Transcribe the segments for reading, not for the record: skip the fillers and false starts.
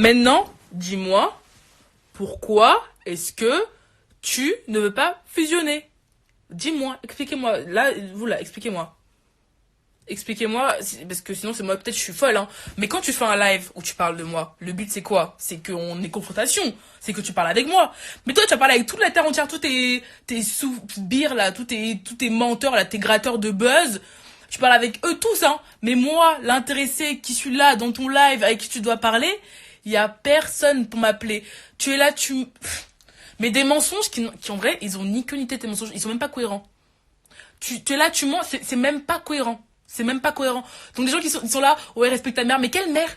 Maintenant, dis-moi, pourquoi est-ce que tu ne veux pas fusionner? Dis-moi, expliquez-moi. Là, vous là, expliquez-moi. Expliquez-moi, parce que sinon c'est moi, peut-être je suis folle, hein. Mais quand tu fais un live où tu parles de moi, le but c'est quoi? C'est qu'on ait confrontation, c'est que tu parles avec moi. Mais toi tu vas parler avec toute la terre entière, tous tes sous-bires là, tous tes menteurs là, tes gratteurs de buzz. Tu parles avec eux tous, hein. Mais moi, l'intéressé qui suis là dans ton live, avec qui tu dois parler, il y a personne pour m'appeler. Tu es là, Mais des mensonges qui en vrai, ils ont ni queue ni tête, tes mensonges, ils sont même pas cohérents. Tu es là, tu mens, c'est même pas cohérent. C'est même pas cohérent. Donc les gens ils sont là, ouais, respecte ta mère. Mais quelle mère?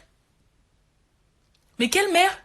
Mais quelle mère?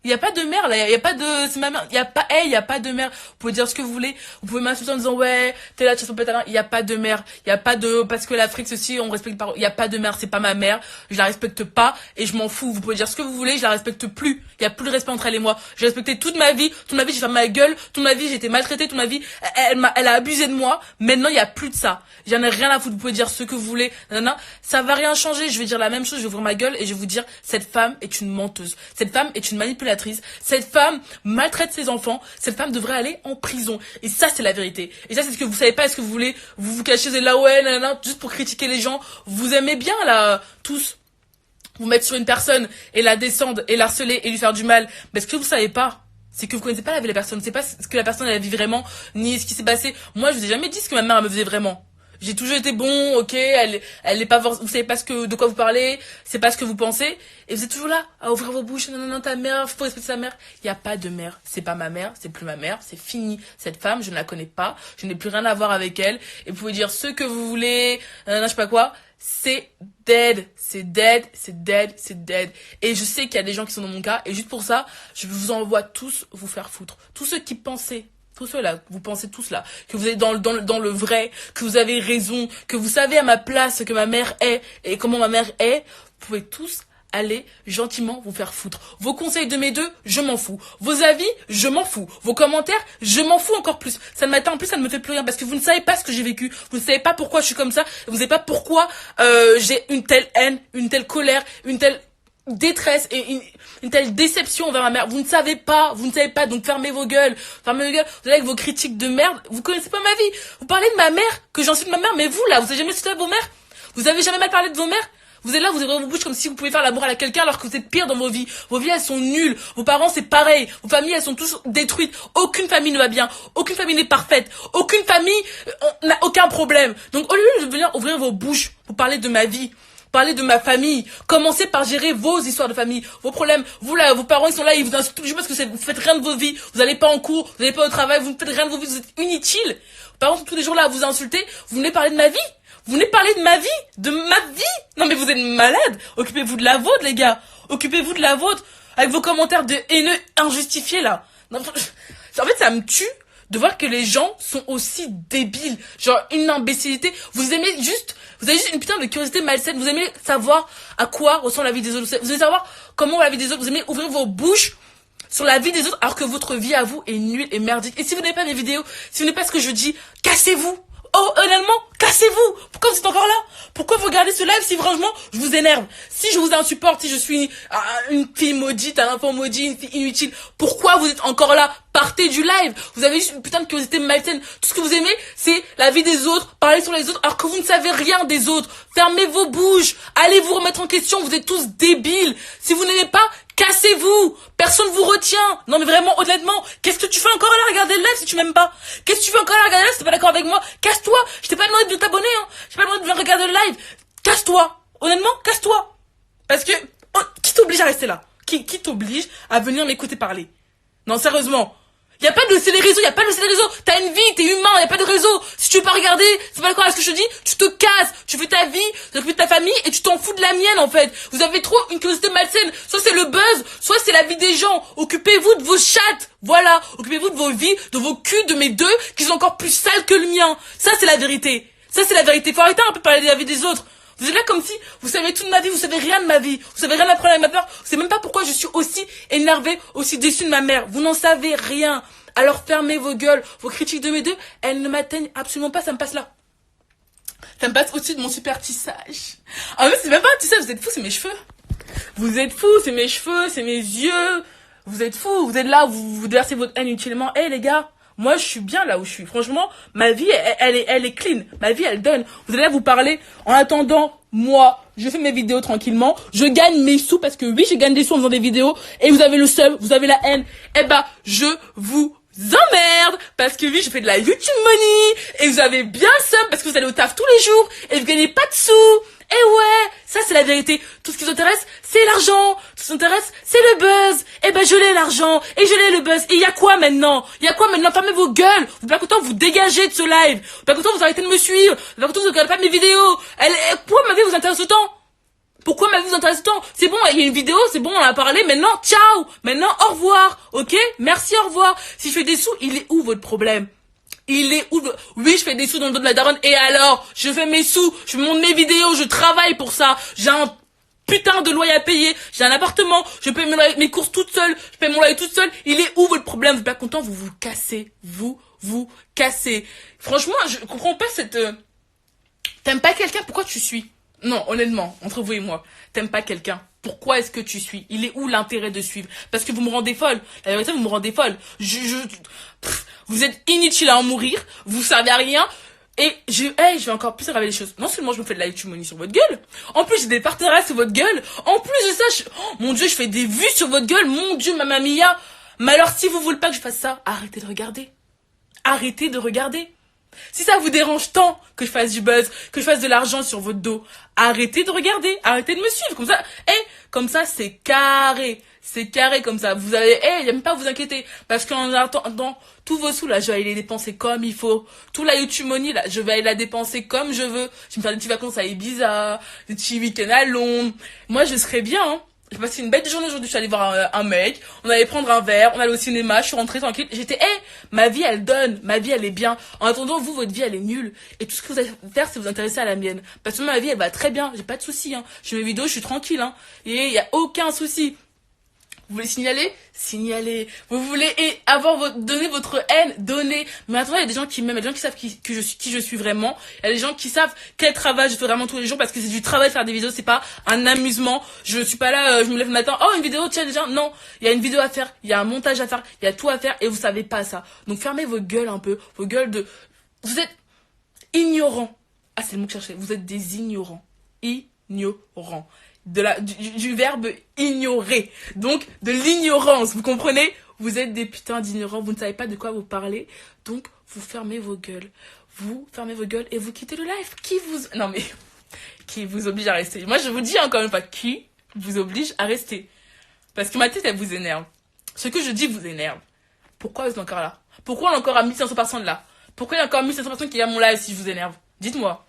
Il y a pas de mère là, il y a pas de c'est ma mère, il y a pas il y a pas de mère. Vous pouvez dire ce que vous voulez, vous pouvez m'insulter en disant ouais, t'es là tu respectes ta mère, il y a pas de mère. Il y a pas de parce que l'Afrique ceci on respecte pas, il y a pas de mère, c'est pas ma mère, je la respecte pas et je m'en fous. Vous pouvez dire ce que vous voulez, je la respecte plus. Il y a plus de respect entre elle et moi. J'ai respecté toute ma vie j'ai fait ma gueule, toute ma vie j'ai été maltraitée, toute ma vie elle a abusé de moi. Maintenant il y a plus de ça. J'en ai rien à foutre, vous pouvez dire ce que vous voulez. Non, ça va rien changer, je vais dire la même chose, je vais ouvrir ma gueule et je vais vous dire cette femme est une menteuse. Cette femme est une manipulatrice. Cette femme maltraite ses enfants. Cette femme devrait aller en prison. Et ça, c'est la vérité. Et ça, c'est ce que vous savez pas. Est-ce que vous voulez vous cachez là, ouais, nanana, juste pour critiquer les gens. Vous aimez bien, là, tous, vous mettre sur une personne et la descendre et l'harceler et lui faire du mal. Mais ce que vous savez pas, c'est que vous connaissez pas la vie de la personne. C'est pas ce que la personne elle vit vraiment, ni ce qui s'est passé. Moi, je vous ai jamais dit ce que ma mère elle me faisait vraiment. J'ai toujours été bon, ok, elle est pas, vous savez pas de quoi vous parlez, c'est pas ce que vous pensez, et vous êtes toujours là, à ouvrir vos bouches, non, ta mère, faut respecter sa mère. Il y a pas de mère, c'est pas ma mère, c'est plus ma mère, c'est fini. Cette femme, je ne la connais pas, je n'ai plus rien à voir avec elle, et vous pouvez dire ce que vous voulez, je sais pas quoi, c'est dead, c'est dead, c'est dead, c'est dead. Et je sais qu'il y a des gens qui sont dans mon cas, et juste pour ça, je vous envoie tous vous faire foutre. Tous ceux qui pensaient, tous ceux-là, vous pensez tous là, que vous êtes dans le vrai, que vous avez raison, que vous savez à ma place ce que ma mère est et comment ma mère est, vous pouvez tous aller gentiment vous faire foutre. Vos conseils de mes deux, je m'en fous. Vos avis, je m'en fous. Vos commentaires, je m'en fous encore plus. Ça ne m'atteint en plus, ça ne me fait plus rien parce que vous ne savez pas ce que j'ai vécu. Vous ne savez pas pourquoi je suis comme ça. Vous ne savez pas pourquoi j'ai une telle haine, une telle colère, une telle détresse et une telle déception envers ma mère. Vous ne savez pas, donc fermez vos gueules, vous allez avec vos critiques de merde, vous connaissez pas ma vie, vous parlez de ma mère, que j'insulte ma mère, mais vous là, vous avez jamais insulté vos mères, vous avez jamais mal parlé de vos mères, vous êtes là, vous ouvrez vos bouches comme si vous pouviez faire l'amour à quelqu'un alors que vous êtes pire dans vos vies elles sont nulles, vos parents c'est pareil, vos familles elles sont tous détruites, aucune famille ne va bien, aucune famille n'est parfaite, aucune famille n'a aucun problème, donc au lieu de venir ouvrir vos bouches pour parler de ma vie, parler de ma famille. Commencez par gérer vos histoires de famille, vos problèmes. Vous là, vos parents ils sont là, ils vous insultent tous les jours parce que vous faites rien de vos vies. Vous allez pas en cours, vous allez pas au travail, vous ne faites rien de vos vies, vous êtes inutiles. Vos parents sont tous les jours là à vous insulter. Vous venez parler de ma vie? Vous venez parler de ma vie? De ma vie? Non mais vous êtes malades. Occupez-vous de la vôtre les gars. Occupez-vous de la vôtre. Avec vos commentaires de haineux injustifiés là. Non, en fait ça me tue de voir que les gens sont aussi débiles. Genre une imbécilité. Vous avez juste une putain de curiosité malsaine. Vous aimez savoir à quoi ressemble la vie des autres. Vous aimez savoir comment la vie des autres. Vous aimez ouvrir vos bouches sur la vie des autres alors que votre vie à vous est nulle et merdique. Et si vous n'avez pas mes vidéos, si vous n'avez pas ce que je dis, cassez-vous. Oh, honnêtement, cassez-vous. Pourquoi vous êtes encore là? Pourquoi vous regardez ce live si franchement je vous énerve? Si je vous insupporte, si je suis une fille maudite, un enfant maudit, une fille inutile, pourquoi vous êtes encore là? Partez du live. Vous avez juste une putain de curiosité malsaine. Tout ce que vous aimez, c'est la vie des autres, parler sur les autres, alors que vous ne savez rien des autres. Fermez vos bouches. Allez vous remettre en question. Vous êtes tous débiles. Si vous n'aimez pas, cassez-vous. Personne vous retient. Non mais vraiment, honnêtement, qu'est-ce que tu fais encore là à regarder le live si tu m'aimes pas? Qu'est-ce que tu fais encore là à regarder le live si t'es pas d'accord avec moi? Casse-toi. Je t'ai pas demandé de t'abonner, hein. Je t'ai pas demandé de venir regarder le live. Casse-toi. Honnêtement, casse-toi. Parce que, qui t'oblige à rester là? Qui t'oblige à venir m'écouter parler? Non, sérieusement. Y a pas de, c'est les réseaux, T'as une vie, t'es humain, y a pas de réseau. Si tu veux pas regarder, c'est pas d'accord avec ce que je te dis, tu te casses, tu fais ta vie, tu t'occupes de ta famille et tu t'en fous de la mienne, en fait. Vous avez trop une curiosité malsaine. Soit c'est le buzz, soit c'est la vie des gens. Occupez-vous de vos chattes. Voilà. Occupez-vous de vos vies, de vos culs, de mes deux, qui sont encore plus sales que le mien. Ça, c'est la vérité. Faut arrêter un peu de parler de la vie des autres. Vous êtes là comme si vous savez toute ma vie, vous savez rien de ma vie, vous savez rien apprendre avec ma mère, vous savez même pas pourquoi je suis aussi énervée, aussi déçue de ma mère. Vous n'en savez rien. Alors fermez vos gueules, vos critiques de mes deux, elles ne m'atteignent absolument pas, ça me passe là. Ça me passe au-dessus de mon super tissage. Ah mais c'est même pas un tissage, vous êtes fous, c'est mes cheveux. Vous êtes fous, c'est mes cheveux, c'est mes yeux. Vous êtes fous, vous êtes là, vous déversez votre haine inutilement. Eh les gars, moi je suis bien là où je suis. Franchement, ma vie, elle est clean. Ma vie, elle donne. Vous allez là vous parler. En attendant, moi, je fais mes vidéos tranquillement. Je gagne mes sous parce que oui, je gagne des sous en faisant des vidéos. Et vous avez le seum, vous avez la haine. Eh ben, je vous emmerde parce que oui, je fais de la YouTube money. Et vous avez bien le seum parce que vous allez au taf tous les jours. Et vous gagnez pas de sous. Eh ouais, ça c'est la vérité. Tout ce qui vous intéresse, c'est l'argent. Tout ce qui vous intéresse, c'est le buzz. Eh ben je l'ai l'argent et je l'ai le buzz. Et il y a quoi maintenant? Il y a quoi maintenant? Fermez vos gueules. Vous êtes pas content, vous dégagez de ce live. Vous êtes pas content, vous arrêtez de me suivre. Vous êtes pas content, vous regardez pas mes vidéos. Pourquoi ma vie vous intéresse autant? Pourquoi ma vie vous intéresse autant? C'est bon, il y a une vidéo, c'est bon, on en a parlé. Maintenant, ciao. Maintenant, au revoir. Ok? Merci, au revoir. Si je fais des sous, il est où votre problème? Il est où? Oui, je fais des sous dans le dos de la daronne. Et alors? Je fais mes sous, je monte mes vidéos, je travaille pour ça. J'ai un putain de loyer à payer. J'ai un appartement, je paye mes courses toute seule. Je paye mon loyer toute seule. Il est où votre problème? Vous êtes pas content? Vous vous cassez. Vous cassez. Franchement, je comprends pas cette... T'aimes pas quelqu'un? Pourquoi tu suis? Non, honnêtement, entre vous et moi. T'aimes pas quelqu'un? Pourquoi est-ce que tu suis? Il est où l'intérêt de suivre? Parce que vous me rendez folle. La vérité, vous me rendez folle. Vous êtes inutile à en mourir. Vous servez à rien. Et je vais encore plus aggraver les choses. Non seulement je me fais de la YouTube money sur votre gueule. En plus, j'ai des partenariats sur votre gueule. En plus de ça, mon Dieu, je fais des vues sur votre gueule. Mon Dieu, mamma mia. Mais alors, si vous voulez pas que je fasse ça, arrêtez de regarder. Arrêtez de regarder. Si ça vous dérange tant que je fasse du buzz, que je fasse de l'argent sur votre dos, arrêtez de regarder, arrêtez de me suivre. Comme ça, comme ça, c'est carré. C'est carré comme ça. Vous avez, il n'y a même pas à vous inquiéter. Parce qu'en attendant, tous vos sous, là, je vais aller les dépenser comme il faut. Tout la YouTube money, là, je vais aller la dépenser comme je veux. Je vais me faire des petites vacances à Ibiza, des petits week-ends à Londres. Moi, je serais bien, hein. J'ai passé une belle journée aujourd'hui, je suis allée voir un mec, on allait prendre un verre, on allait au cinéma, je suis rentrée tranquille, j'étais, ma vie elle donne, ma vie elle est bien. En attendant, vous, votre vie elle est nulle. Et tout ce que vous allez faire, c'est vous intéresser à la mienne. Parce que ma vie elle va très bien, j'ai pas de soucis, hein. Je fais mes vidéos, je suis tranquille, hein. Et il y a aucun souci. Vous voulez signaler? Signalez. Vous voulez donner votre haine? Donnez. Mais attendez, il y a des gens qui m'aiment, il y a des gens qui savent qui je suis vraiment. Il y a des gens qui savent quel travail je fais vraiment tous les jours parce que c'est du travail de faire des vidéos, c'est pas un amusement. Je suis pas là, je me lève le matin, oh une vidéo, tiens déjà. Non, il y a une vidéo à faire, il y a un montage à faire, il y a tout à faire et vous savez pas ça. Donc fermez vos gueules un peu, vos gueules de... Vous êtes ignorants. Ah, c'est le mot que je cherchais. Vous êtes des ignorants. Ignorants. Du verbe ignorer. Donc, de l'ignorance. Vous comprenez? Vous êtes des putains d'ignorants. Vous ne savez pas de quoi vous parlez. Donc, vous fermez vos gueules. Vous fermez vos gueules et vous quittez le live. Non mais, qui vous oblige à rester? Moi, je vous dis encore une fois, qui vous oblige à rester? Parce que ma tête, elle vous énerve. Ce que je dis vous énerve. Pourquoi vous êtes encore là? Pourquoi on est encore à 1500 personnes là? Pourquoi il y a encore 1500 personnes qui regardent mon live si je vous énerve? Dites-moi.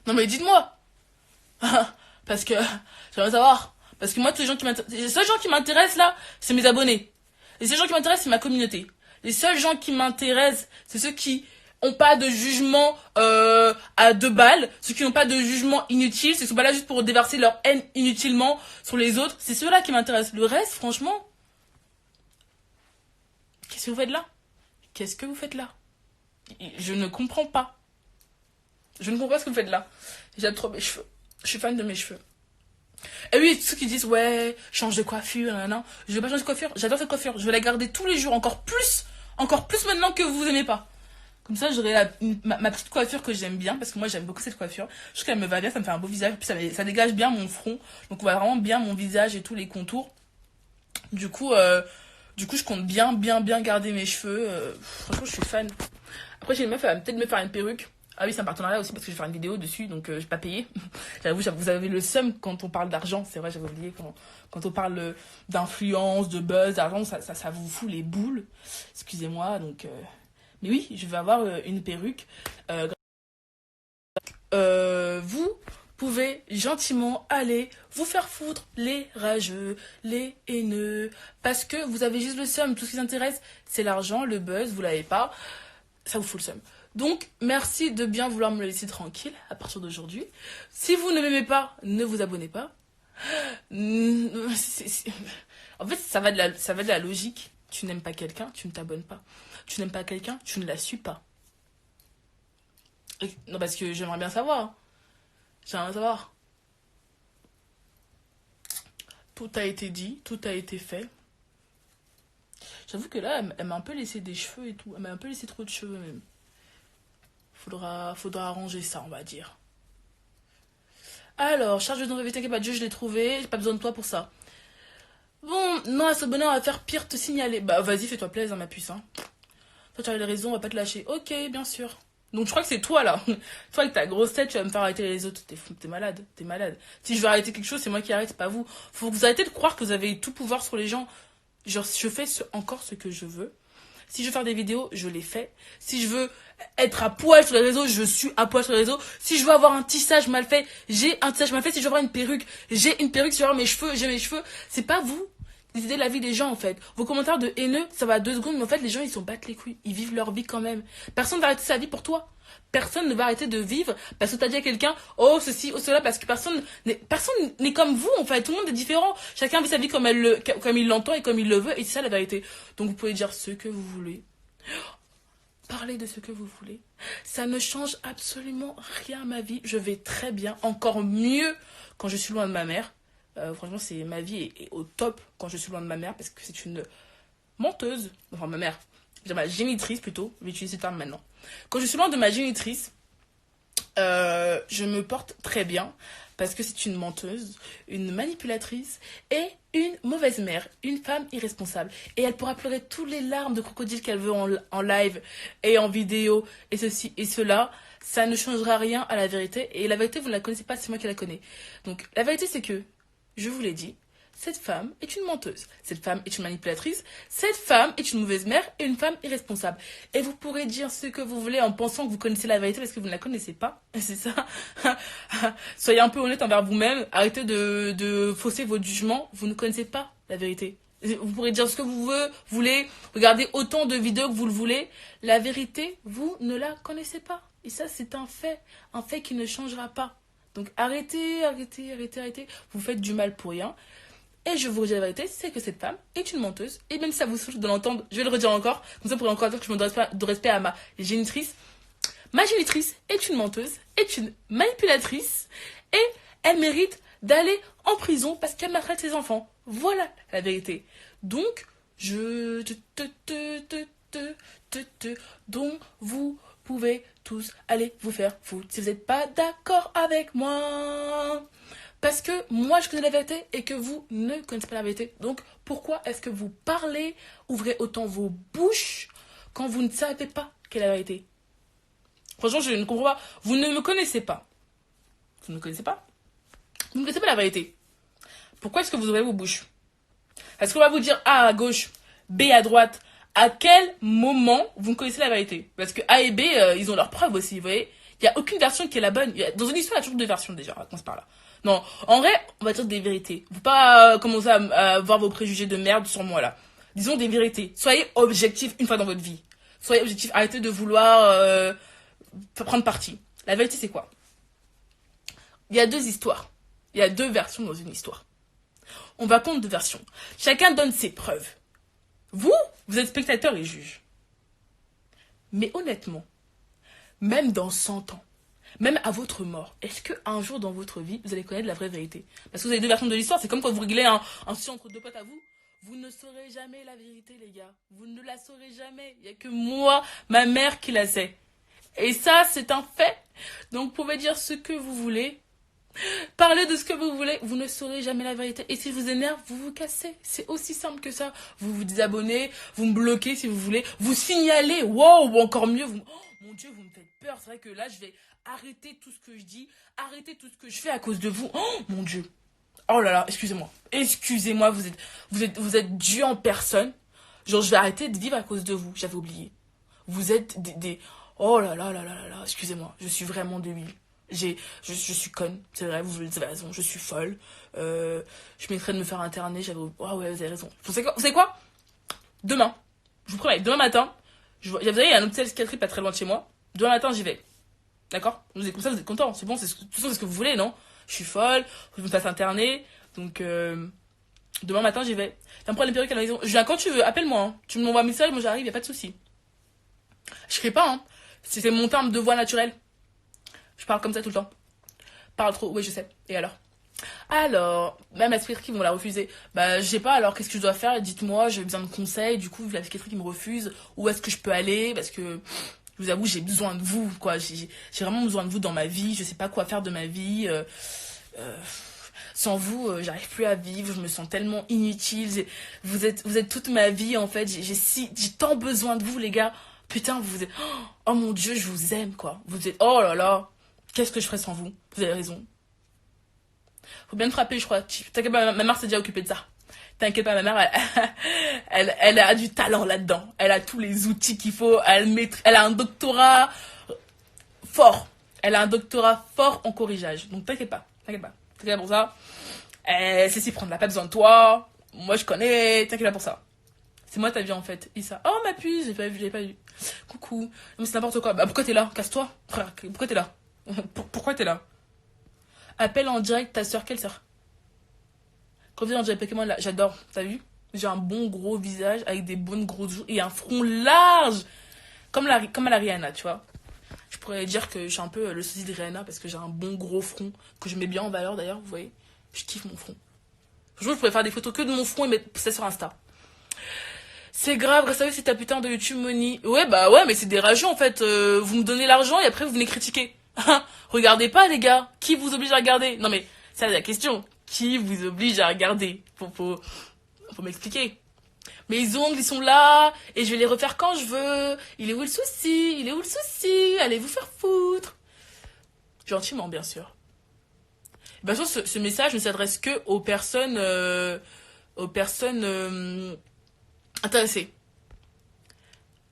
Non mais dites-moi. Parce que j'aimerais savoir. Parce que moi, tous les seuls gens qui m'intéressent là, c'est mes abonnés. Les seuls gens qui m'intéressent, c'est ma communauté. Les seuls gens qui m'intéressent, c'est ceux qui ont pas de jugement à 2 balles, ceux qui n'ont pas de jugement inutile, ceux qui sont pas là juste pour déverser leur haine inutilement sur les autres. C'est ceux-là qui m'intéressent. Le reste, franchement, qu'est-ce que vous faites là? Qu'est-ce que vous faites là? Je ne comprends pas. Je ne comprends pas ce que vous faites là. J'aime trop mes cheveux. Je suis fan de mes cheveux. Et oui, ceux qui disent, ouais, change de coiffure, non. Je veux pas changer de coiffure. J'adore cette coiffure. Je vais la garder tous les jours, encore plus maintenant que vous aimez pas. Comme ça, j'aurai ma petite coiffure que j'aime bien, parce que moi, j'aime beaucoup cette coiffure. Je trouve qu'elle me va bien, ça me fait un beau visage. Puis ça dégage bien mon front. Donc, on voit vraiment bien mon visage et tous les contours. Du coup, je compte bien garder mes cheveux. Franchement, je suis fan. Après, j'ai une meuf, elle va peut-être me faire une perruque. Ah oui, c'est un partenariat aussi parce que je vais faire une vidéo dessus, donc je vais pas payer. J'avoue, vous avez le seum quand on parle d'argent, c'est vrai, j'avais oublié. Quand on parle d'influence, de buzz, d'argent, ça vous fout les boules. Excusez-moi, donc... Mais oui, je vais avoir une perruque. Vous pouvez gentiment aller vous faire foutre les rageux, les haineux, parce que vous avez juste le seum. Tout ce qui vous intéresse, c'est l'argent, le buzz, vous l'avez pas. Ça vous fout le seum. Donc, merci de bien vouloir me laisser tranquille à partir d'aujourd'hui. Si vous ne m'aimez pas, ne vous abonnez pas. En fait, ça va de la logique. Tu n'aimes pas quelqu'un, tu ne t'abonnes pas. Tu n'aimes pas quelqu'un, tu ne la suis pas. Non, parce que j'aimerais bien savoir. J'aimerais savoir. Tout a été dit, tout a été fait. J'avoue que là, elle m'a un peu laissé des cheveux et tout. Elle m'a un peu laissé trop de cheveux même. Faudra arranger ça, on va dire. Alors, charge de nouvelle, t'inquiète pas, Dieu, je l'ai trouvé. J'ai pas besoin de toi pour ça. Bon, non, à ce bonheur, on va faire pire, te signaler. Bah, vas-y, fais-toi plaisir, ma puce. Hein. Toi, tu as les raisons, on va pas te lâcher. Ok, bien sûr. Donc, je crois que c'est toi, là. Toi, avec ta grosse tête, tu vas me faire arrêter les autres. T'es malade, t'es malade. Si je veux arrêter quelque chose, c'est moi qui arrête, c'est pas vous. Faut que vous arrêtez de croire que vous avez tout pouvoir sur les gens. Genre, je fais encore ce que je veux. Si je veux faire des vidéos, je les fais. Si je veux être à poil sur les réseaux, je suis à poil sur les réseaux. Si je veux avoir un tissage mal fait, j'ai un tissage mal fait. Si je veux avoir une perruque, j'ai une perruque. Si je veux avoir mes cheveux, j'ai mes cheveux. C'est pas vous. Décidez de la vie des gens, en fait. Vos commentaires de haineux, ça va à 2 secondes, mais en fait, les gens, ils s'en battent les couilles. Ils vivent leur vie quand même. Personne ne va arrêter sa vie pour toi. Personne ne va arrêter de vivre parce que t'as dit à quelqu'un, oh, ceci, oh, cela, parce que personne n'est comme vous, en fait. Tout le monde est différent. Chacun vit sa vie comme il l'entend et comme il le veut, et c'est ça la vérité. Donc, vous pouvez dire ce que vous voulez. Parlez de ce que vous voulez. Ça ne change absolument rien à ma vie. Je vais très bien, encore mieux quand je suis loin de ma mère. Franchement, ma vie est au top quand je suis loin de ma mère parce que c'est une menteuse. Enfin, ma mère. Je veux dire, ma génitrice plutôt. Je vais utiliser ce terme maintenant. Quand je suis loin de ma génitrice, je me porte très bien parce que c'est une menteuse, une manipulatrice et une mauvaise mère, une femme irresponsable. Et elle pourra pleurer tous les larmes de crocodile qu'elle veut en live et en vidéo et ceci et cela. Ça ne changera rien à la vérité. Et la vérité, vous ne la connaissez pas, c'est moi qui la connais. Donc, la vérité, c'est que, je vous l'ai dit, cette femme est une menteuse. Cette femme est une manipulatrice. Cette femme est une mauvaise mère et une femme irresponsable. Et vous pourrez dire ce que vous voulez en pensant que vous connaissez la vérité parce que vous ne la connaissez pas. C'est ça. Soyez un peu honnête envers vous-même. Arrêtez de fausser votre jugement. Vous ne connaissez pas la vérité. Vous pourrez dire ce que vous voulez. Regardez autant de vidéos que vous le voulez. La vérité, vous ne la connaissez pas. Et ça, c'est un fait. Un fait qui ne changera pas. Donc arrêtez. Vous faites du mal pour rien. Et je vous dis la vérité, c'est que cette femme est une menteuse. Et même si ça vous souffle de l'entendre, je vais le redire encore. Comme ça, vous pourrez encore dire que je me donne pas de respect à ma génitrice. Ma génitrice est une menteuse, est une manipulatrice. Et elle mérite d'aller en prison parce qu'elle maltraite ses enfants. Voilà la vérité. Donc, donc, vous pouvez tous aller vous faire foutre si vous n'êtes pas d'accord avec moi. Parce que moi, je connais la vérité et que vous ne connaissez pas la vérité. Donc, pourquoi est-ce que vous parlez, ouvrez autant vos bouches quand vous ne savez pas quelle est la vérité? Franchement, je ne comprends pas. Vous ne me connaissez pas. Vous ne me connaissez pas. Vous ne connaissez pas la vérité. Pourquoi est-ce que vous ouvrez vos bouches? Est-ce qu'on va vous dire A à gauche, B à droite? À quel moment vous connaissez la vérité? Parce que A et B, ils ont leurs preuves aussi, vous voyez. Il n'y a aucune version qui est la bonne. Dans une histoire, il y a toujours deux versions déjà. On commence par là. Non, en vrai, on va dire des vérités. Vous pas commencer à voir vos préjugés de merde sur moi là. Disons des vérités. Soyez objectifs une fois dans votre vie. Soyez objectifs. Arrêtez de vouloir prendre parti. La vérité, c'est quoi? Il y a deux histoires. Il y a deux versions dans une histoire. On va compte deux versions. Chacun donne ses preuves. Vous êtes spectateur et juge. Mais honnêtement, même dans 100 ans, même à votre mort, est-ce qu'un jour dans votre vie, vous allez connaître la vraie vérité? Parce que vous avez deux versions de l'histoire, c'est comme quand vous réglez un sujet entre deux potes à vous. Vous ne saurez jamais la vérité, les gars. Vous ne la saurez jamais. Il n'y a que moi, ma mère qui la sait. Et ça, c'est un fait. Donc, vous pouvez dire ce que vous voulez. Parlez de ce que vous voulez. Vous ne saurez jamais la vérité. Et si je vous énerve, vous vous cassez. C'est aussi simple que ça. Vous vous désabonnez, vous me bloquez si vous voulez. Vous signalez. Wow, ou encore mieux. Oh, mon Dieu, vous me faites peur. C'est vrai que là, je vais arrêter tout ce que je dis. Arrêter tout ce que je fais à cause de vous. Oh, mon Dieu. Oh là là, excusez-moi. Excusez-moi, vous êtes Dieu en personne. Genre, je vais arrêter de vivre à cause de vous. J'avais oublié. Vous êtes des... Oh là là là là là là, excusez-moi. Je suis vraiment débile. Je suis conne, c'est vrai, vous avez raison, je suis folle. Je m'étais de me faire interner, j'avais... Ah ouais, vous avez raison. Vous savez quoi? Demain, je vous promets, demain matin, vous savez, il y a un hôpital psychiatrique pas très loin de chez moi. Demain matin, j'y vais. D'accord? Vous êtes comme ça, vous êtes content. C'est bon, de toute façon, c'est ce que vous voulez, non? Je suis folle, je me fasse interner. Donc, demain matin, j'y vais. T'as un problème perruque à la maison. Je viens quand tu veux, appelle-moi. Hein. Tu m'envoies un message, moi j'arrive, y a pas de souci. Je crie pas, hein. C'est mon terme de voix naturelle. Je parle comme ça tout le temps. Parle trop, oui, je sais. Et alors? Alors, même la psychiatrie, ils vont la refuser. Bah, je sais pas, alors qu'est-ce que je dois faire? Dites-moi, j'ai besoin de conseils. Du coup, vu la psychiatrie qui me refuse, où est-ce que je peux aller? Parce que, je vous avoue, j'ai besoin de vous, quoi. J'ai vraiment besoin de vous dans ma vie. Je sais pas quoi faire de ma vie. Euh, Sans vous, j'arrive plus à vivre. Je me sens tellement inutile. Vous êtes toute ma vie, en fait. J'ai tant besoin de vous, les gars. Putain, vous êtes, oh mon Dieu, je vous aime, quoi. Vous êtes, oh là là. Qu'est-ce que je ferais sans vous? Vous avez raison. Faut bien te frapper, je crois. T'inquiète pas, ma mère s'est déjà occupée de ça. T'inquiète pas, ma mère, elle a du talent là-dedans. Elle a tous les outils qu'il faut. Elle a un doctorat fort. Elle a un doctorat fort en corrigeage. Donc t'inquiète pas, t'inquiète pas. T'inquiète pas pour ça. Elle sait s'y prendre, elle a pas besoin de toi. Moi, je connais. T'inquiète pas pour ça. C'est moi ta vie en fait. Issa. Oh ma puce, j'ai pas vu. Coucou. Mais c'est n'importe quoi. Bah pourquoi t'es là? Casse-toi, frère. Pourquoi t'es là? Pourquoi t'es là? Appelle en direct ta soeur. Quelle soeur? Reviens en direct Pokémon là. J'adore. T'as vu? J'ai un bon gros visage avec des bonnes grosses joues et un front large. Comme à la Rihanna, tu vois. Je pourrais dire que je suis un peu le sosie de Rihanna parce que j'ai un bon gros front que je mets bien en valeur d'ailleurs, vous voyez. Je kiffe mon front. Franchement, je pourrais faire des photos que de mon front et mettre ça sur Insta. C'est grave, reste avec c'est ta putain de YouTube money. Ouais, bah ouais, mais c'est des rageux en fait. Vous me donnez l'argent et après vous venez critiquer. Regardez pas, les gars. Qui vous oblige à regarder? Non, mais ça, c'est la question. Qui vous oblige à regarder? Faut m'expliquer. Mes ongles, ils sont là et je vais les refaire quand je veux. Il est où le souci? Il est où le souci? Allez vous faire foutre. Gentiment, bien sûr. Bien sûr, ce message ne s'adresse que aux personnes intéressées.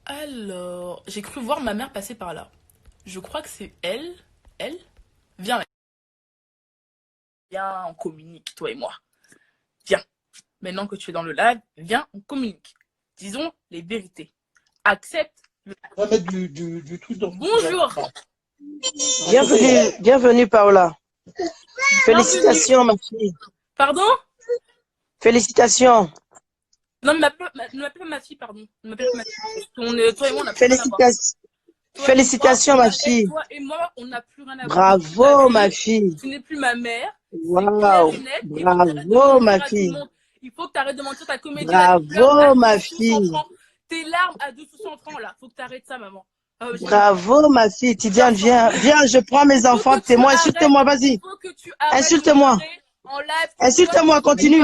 Alors, j'ai cru voir ma mère passer par là. Je crois que c'est elle. Elle? Viens, viens, on communique, toi et moi. Viens. Maintenant que tu es dans le live, viens, on communique. Disons les vérités. Accepte. On va mettre du truc dans. Bonjour. Bienvenue Paola. Félicitations ma fille. Pardon? Félicitations. Non, ne m'appelle pas ma fille, pardon. Ne m'appelle pas ma fille. Toi et moi, on n'a plus rien à voir. Félicitations ma fille. Toi et moi, on n'a plus rien à voir. Bravo ma fille. Tu n'es plus ma mère. Waouh. Bravo ma fille. Il faut que tu arrêtes de mentir ta comédie. Bravo ma fille. Tes larmes à 200 francs là. Faut que tu arrêtes ça, maman. Bravo ma fille. Tidiane, viens, je prends mes enfants témoins. Insulte-moi, vas-y. Insulte-moi. Insulte-moi, continue.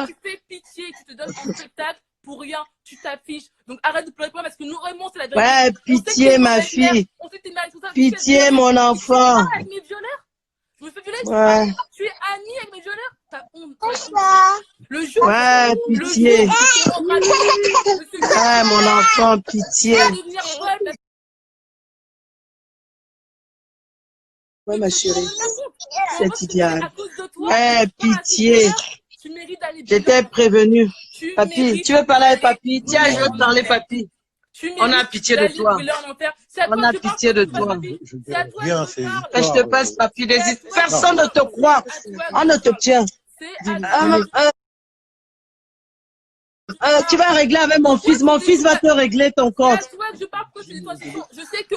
Tu fais pitié, tu te donnes en spectacle pour rien, tu t'affiches. Donc arrête de pleurer pour moi parce que nous vraiment c'est la vérité. Ouais, pitié ma fille. Pitié mon enfant. Avec mes violeurs. Je me fais violer. Ouais. Tu es amie avec mes violeurs. T'as honte. Le jour. Ouais, pitié. Ouais, mon enfant, pitié. Ouais, ma chérie. C'est Tidiane. Ouais, pitié. J'étais prévenue. Papi, tu veux parler avec papi? Tiens, je veux te parler, papi. On a pitié de toi. On a pitié de toi. Je te passe, papi. Personne ne te croit. On ne te tient. Tu vas régler avec mon fils. Mon fils va te régler ton compte.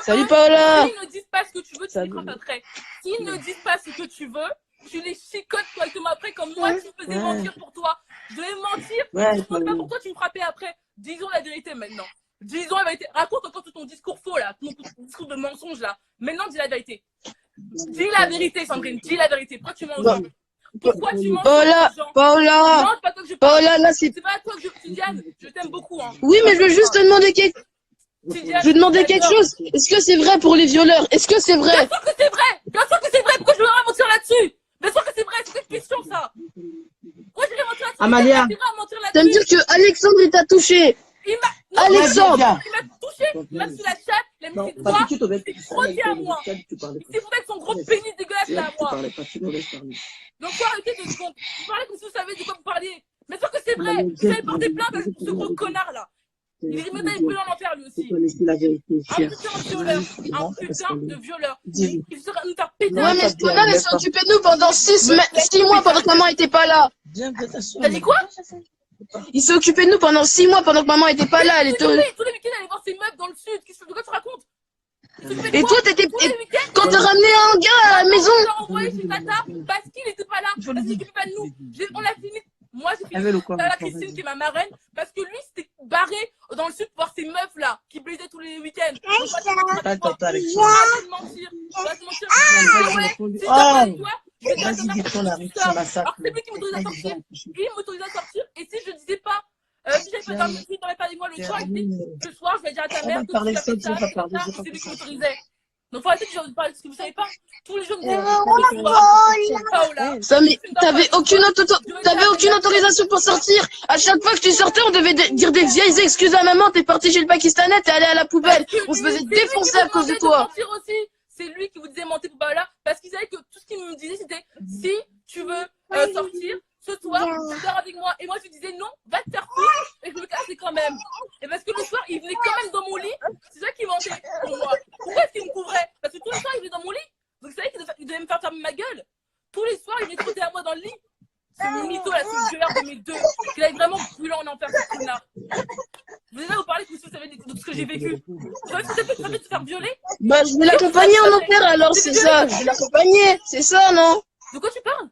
Salut Paola. S'ils ne disent pas ce que tu veux, tu les frappes après. S'ils ne disent pas ce que tu veux, tu les chicotes correctement après, comme moi tu faisais mentir pour toi. Je devais mentir, je ne pas pour toi, tu me frappais après. Disons la vérité maintenant. Disons la vérité. Raconte encore tout ton discours faux là, ton discours de mensonge là. Maintenant, dis la vérité. Dis la vérité, Sandrine, dis la vérité. Pourquoi tu mens aux gens? Pourquoi tu mens aux gens? Paola, Non, c'est pas toi que je parle. Paola, là c'est pas à toi que je... Tidiane, je t'aime beaucoup. Hein. Oui, mais je veux juste te demander quelque... Je veux demander quelque chose. Est-ce que c'est vrai pour les violeurs? Est-ce que c'est vrai? Bien sûr que c'est vrai. Bien sûr que c'est vrai. Pourquoi je vais mentir là-dessus? Bien sûr que c'est vrai. C'est une question, ça. Pourquoi je vais mentir là-dessus? Amalia, ça veut dire que Alexandre il t'a touché. Alexandre, il m'a touché. Il m'a sur la chatte. Il a mis ses doigts. Il s'est frotté à moi. Il s'est frotté avec son gros pénis dégueulasse là à moi. Donc, faut arrêter de se compte. Vous parlez comme si vous savez de quoi vous parliez. Bien sûr que c'est vrai. Vous avez porté plainte à ce gros connard là. Il est maintenant il brûle en enfer lui aussi. Un putain de violeur. Il sera nous faire péter. Ouais, mais ce connard il s'est occupé de nous pendant 6 mois pendant que maman était pas là. T'as dit quoi? Il s'est occupé de nous pendant 6 mois pendant que maman était pas là. Tous les week-ends, elle allait voir ses meufs dans le sud. De quoi tu racontes? Et toi, quand t'as ramené un gars à la maison. On l'a envoyé chez Tata parce qu'il n'était pas là, parce qu'il s'occupait pas de nous. On l'a fini. Moi, j'ai fini la Christine qui est ma marraine parce que lui, s'était barré dans le sud pour voir ces meufs là qui baisaient tous les week-ends. Pas te mentir. Alors c'est lui qui m'autorise à sortir. Il m'autorise à sortir. Et si je disais pas, si j'avais pas dormi avec moi le soir, ce soir, je vais dire à ta mère que tu as fait ça, c'est lui qui m'autorisait. Donc faut arrêter de parler de ce que vous savez pas. Tous les jours, t'avais aucune autorisation pour sortir. À chaque fois que tu sortais, on devait dire des vieilles excuses à maman. T'es parti chez le Pakistanais, t'es allé à la poubelle. On se faisait défoncer à cause de toi. C'est lui qui vous disait mentir pour là parce qu'il savait que tout ce qu'il me disait c'était si tu veux sortir ce soir, tu sors avec moi. Et moi je disais non, va te faire foutre et je me cassais quand même. Et parce que le soir il venait quand même dans mon lit, c'est ça qui mentait pour moi. Pourquoi est-ce qu'il me couvrait? Parce que tous les soirs il venait dans mon lit, donc c'est vrai qu'il devait me faire fermer ma gueule. Tous les soirs il venait côté à moi dans le lit. C'est mon mytho là, c'est le gueulard de mes deux. Il avait vraiment brûlé en enfer cette connard. Vous allez là vous parler que vous savez de ce que j'ai vécu. Vous savez que ça fait te faire violer? Bah je vais l'accompagner en enfer alors c'est ça. Je vais l'accompagner, c'est ça non? De quoi tu parles?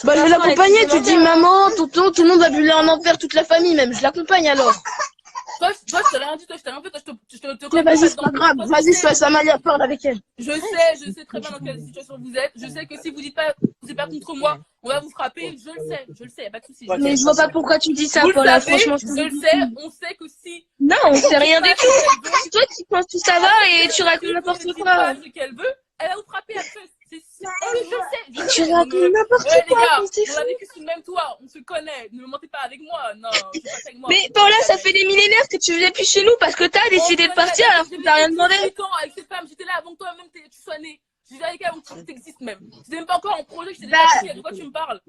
Bah je vais l'accompagner, tu dis maman, tonton, tout le monde va brûler en enfer, toute la famille même, je l'accompagne alors. Toi, je te l'ai rien dit, je t'ai rien fait, je te Mais vas-y, c'est pas grave, vas-y, Samalia, parle avec elle. Je sais très bien dans quelle situation vous êtes. Je sais que si vous dites pas, vous êtes pas contre moi, on va vous frapper. Je le sais, y a pas de souci. Mais je vois pas pourquoi tu dis ça, Paula, franchement. Je le sais, on sait que si. Non, on sait rien du tout. C'est toi qui penses tout ça va et tu racontes n'importe quoi. Ce qu'elle veut, elle va vous frapper après. Je le sais. Tu racontes n'importe quoi. Les gars, on a vécu sous le même toit, on se connaît. Ne me mentez pas avec moi, non. Avec moi. Mais Paula, ça fait des millénaires que tu venais plus chez nous parce que t'as décidé de partir alors que t'as rien demandé. Avec cette femme, j'étais là avant que toi-même tu sois né. J'étais avec elle avant que tu existes même. J'étais même pas encore en projet, j'étais déjà de quoi tu me parles.